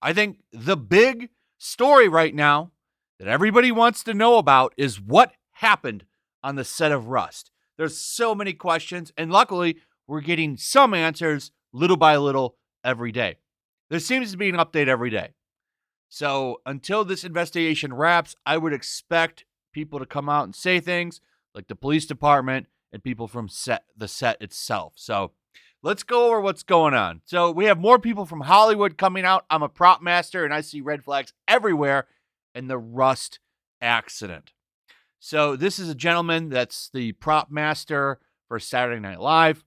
I think the big story right now that everybody wants to know about is what happened on the set of Rust. There's so many questions, and luckily, we're getting some answers little by little every day. There seems to be an update every day. So until this investigation wraps, I would expect people to come out and say things like the police department and people from the set itself. So let's go over what's going on. So we have more people from Hollywood coming out. I'm a prop master, and I see red flags everywhere in the Rust accident. So this is a gentleman that's the prop master for Saturday Night Live,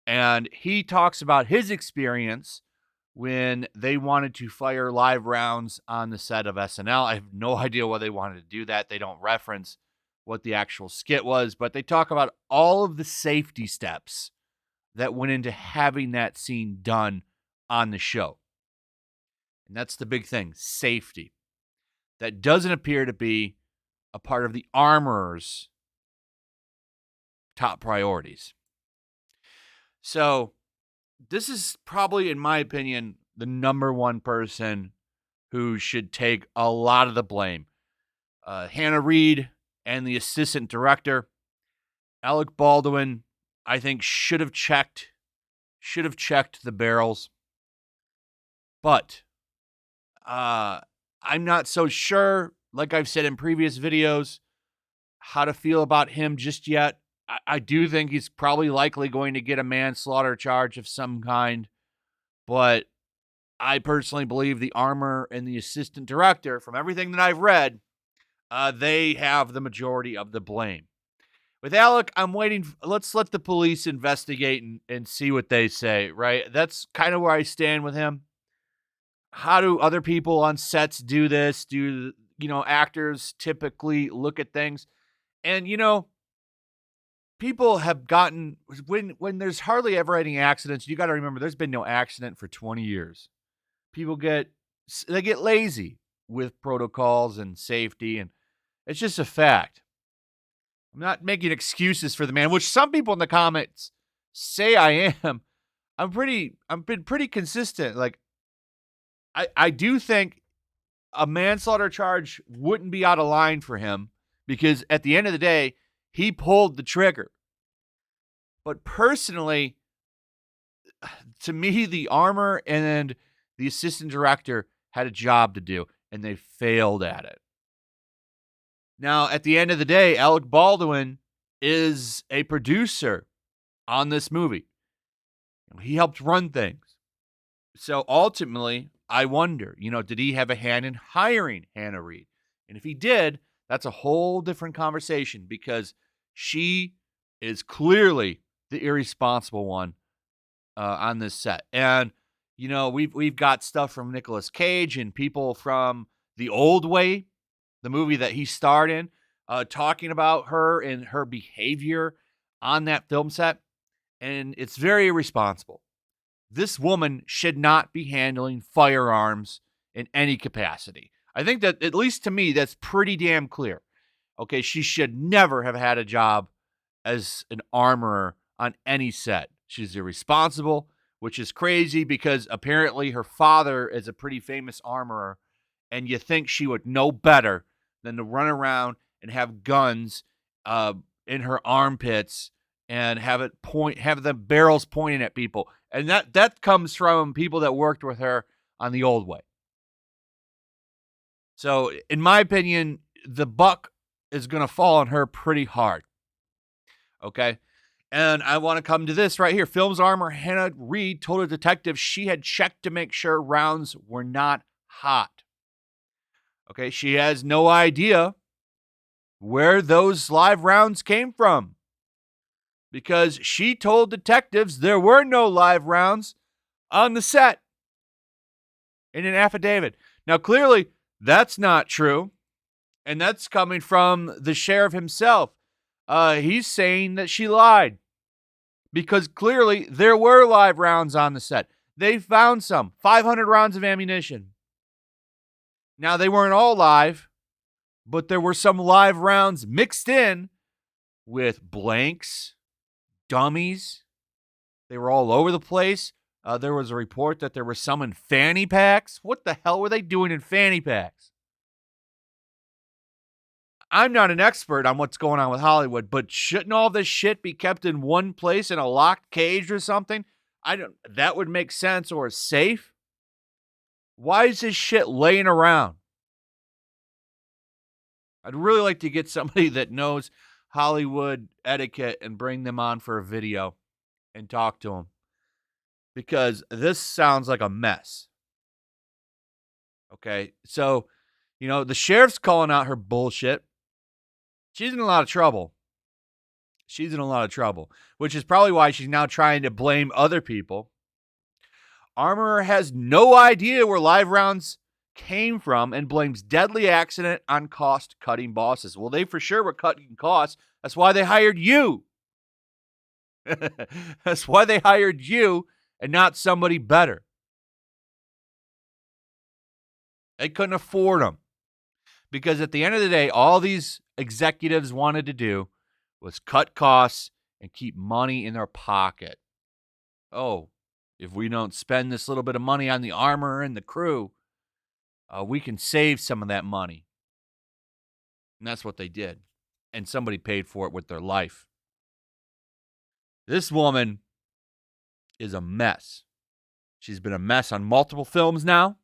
and he talks about his experience when they wanted to fire live rounds on the set of SNL. I have no idea why they wanted to do that. They don't reference what the actual skit was, but they talk about all of the safety steps that went into having that scene done on the show. And that's the big thing, safety. That doesn't appear to be a part of the armorer's top priorities. So this is probably, in my opinion, the number one person who should take a lot of the blame. Hannah Reed and the assistant director, Alec Baldwin, I think should have checked the barrels. But I'm not so sure, like I've said in previous videos, how to feel about him just yet. I do think he's probably likely going to get a manslaughter charge of some kind, but I personally believe the armor and the assistant director, from everything that I've read, they have the majority of the blame. With Alec, I'm waiting. Let's let the police investigate and see what they say, right? That's kind of where I stand with him. How do other people on sets do this? Do, actors typically look at things? And, people have gotten, when there's hardly ever any accidents, you got to remember there's been no accident for 20 years. People get lazy with protocols and safety, and it's just a fact. I'm not making excuses for the man, which some people in the comments say I am. I've been pretty consistent. Like, I do think a manslaughter charge wouldn't be out of line for him, because at the end of the day, he pulled the trigger. But personally, to me, the armor and the assistant director had a job to do, and they failed at it. Now, at the end of the day, Alec Baldwin is a producer on this movie. He helped run things. So ultimately, I wonder, did he have a hand in hiring Hannah Reed? And if he did, that's a whole different conversation, because she is clearly the irresponsible one on this set. And, we've got stuff from Nicolas Cage and people from The Old Way, the movie that he starred in, talking about her and her behavior on that film set. And it's very irresponsible. This woman should not be handling firearms in any capacity. I think that, at least to me, that's pretty damn clear. Okay, she should never have had a job as an armorer on any set. She's irresponsible, which is crazy, because apparently her father is a pretty famous armorer, and you think she would know better than to run around and have guns in her armpits and have the barrels pointing at people. And that comes from people that worked with her on The Old Way. So, in my opinion, the buck is going to fall on her pretty hard. Okay? And I want to come to this right here. Film's armor Hannah Reed told a detective she had checked to make sure rounds were not hot. Okay? She has no idea where those live rounds came from, because she told detectives there were no live rounds on the set in an affidavit. Now, clearly, that's not true, and that's coming from the sheriff himself. He's saying that she lied, because clearly there were live rounds on the set. They found 500 rounds of ammunition. Now, they weren't all live, but there were some live rounds mixed in with blanks, dummies. They were all over the place. There was a report that there were some in fanny packs. What the hell were they doing in fanny packs? I'm not an expert on what's going on with Hollywood, but shouldn't all this shit be kept in one place in a locked cage or something? That would make sense, or safe. Why is this shit laying around? I'd really like to get somebody that knows Hollywood etiquette and bring them on for a video and talk to them, because this sounds like a mess. Okay, so, the sheriff's calling out her bullshit. She's in a lot of trouble. She's in a lot of trouble, which is probably why she's now trying to blame other people. Armorer has no idea where live rounds came from and blames deadly accident on cost-cutting bosses. Well, they for sure were cutting costs. That's why they hired you. That's why they hired you and not somebody better. They couldn't afford them. Because at the end of the day, all these executives wanted to do was cut costs and keep money in their pocket. Oh, if we don't spend this little bit of money on the armor and the crew, we can save some of that money. And that's what they did. And somebody paid for it with their life. This woman is a mess. She's been a mess on multiple films now.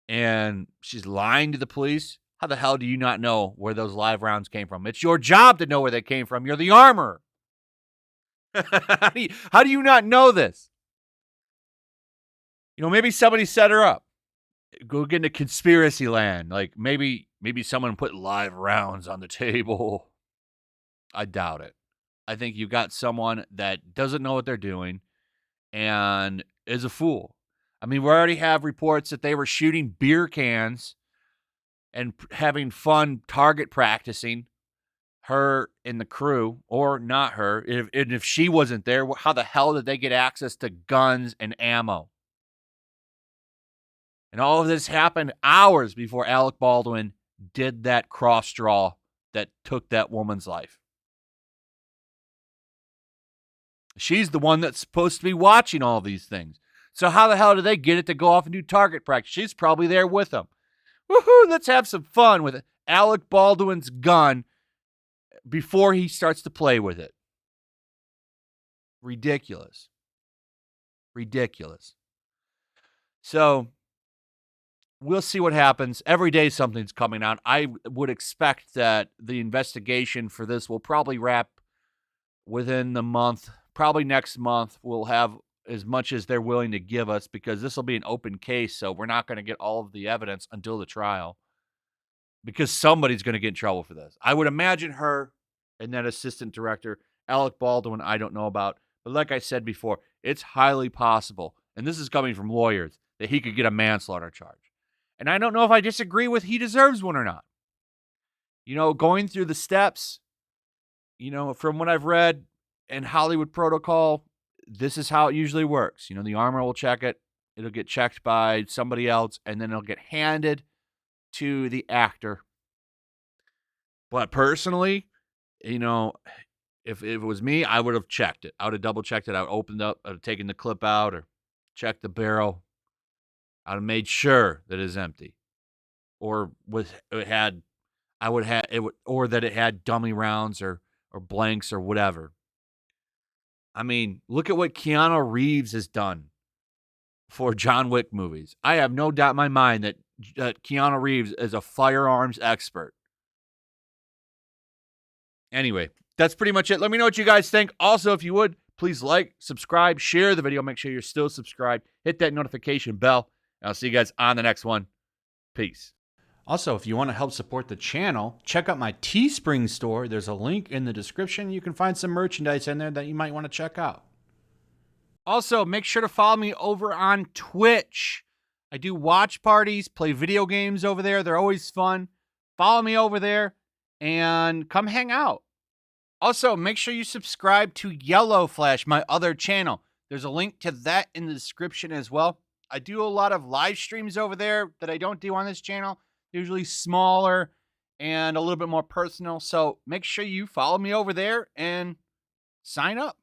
And she's lying to the police. How the hell do you not know where those live rounds came from? It's your job to know where they came from. You're the armorer. How do you not know this? Maybe somebody set her up. Go get into conspiracy land. Like maybe someone put live rounds on the table. I doubt it. I think you got someone that doesn't know what they're doing and is a fool. I mean, we already have reports that they were shooting beer cans and having fun target practicing, her and the crew, or not her. If she wasn't there, how the hell did they get access to guns and ammo? And all of this happened hours before Alec Baldwin did that cross draw that took that woman's life. She's the one that's supposed to be watching all these things. So how the hell do they get it to go off and do target practice? She's probably there with them. Woohoo, let's have some fun with Alec Baldwin's gun before he starts to play with it. Ridiculous. So we'll see what happens. Every day something's coming out. I would expect that the investigation for this will probably wrap within the month. Probably next month we'll have as much as they're willing to give us, because this will be an open case, so we're not going to get all of the evidence until the trial, because somebody's going to get in trouble for this. I would imagine her and that assistant director. Alec Baldwin, I don't know about, but like I said before, it's highly possible, and this is coming from lawyers, that he could get a manslaughter charge. And I don't know if I disagree with he deserves one or not. Going through the steps, from what I've read in Hollywood protocol, this is how it usually works. The armor will check it. It'll get checked by somebody else, and then it'll get handed to the actor. But personally, if it was me, I would have checked it. I would have double-checked it. I would have opened up, I would have taken the clip out or checked the barrel. I would have made sure that it is empty. Or it had dummy rounds or blanks or whatever. I mean, look at what Keanu Reeves has done for John Wick movies. I have no doubt in my mind that Keanu Reeves is a firearms expert. Anyway, that's pretty much it. Let me know what you guys think. Also, if you would, please like, subscribe, share the video. Make sure you're still subscribed. Hit that notification bell. And I'll see you guys on the next one. Peace. Also, if you want to help support the channel, check out my Teespring store. There's a link in the description. You can find some merchandise in there that you might want to check out. Also, make sure to follow me over on Twitch. I do watch parties, play video games over there. They're always fun. Follow me over there and come hang out. Also, make sure you subscribe to YellowFlash, my other channel. There's a link to that in the description as well. I do a lot of live streams over there that I don't do on this channel. Usually smaller and a little bit more personal. So make sure you follow me over there and sign up.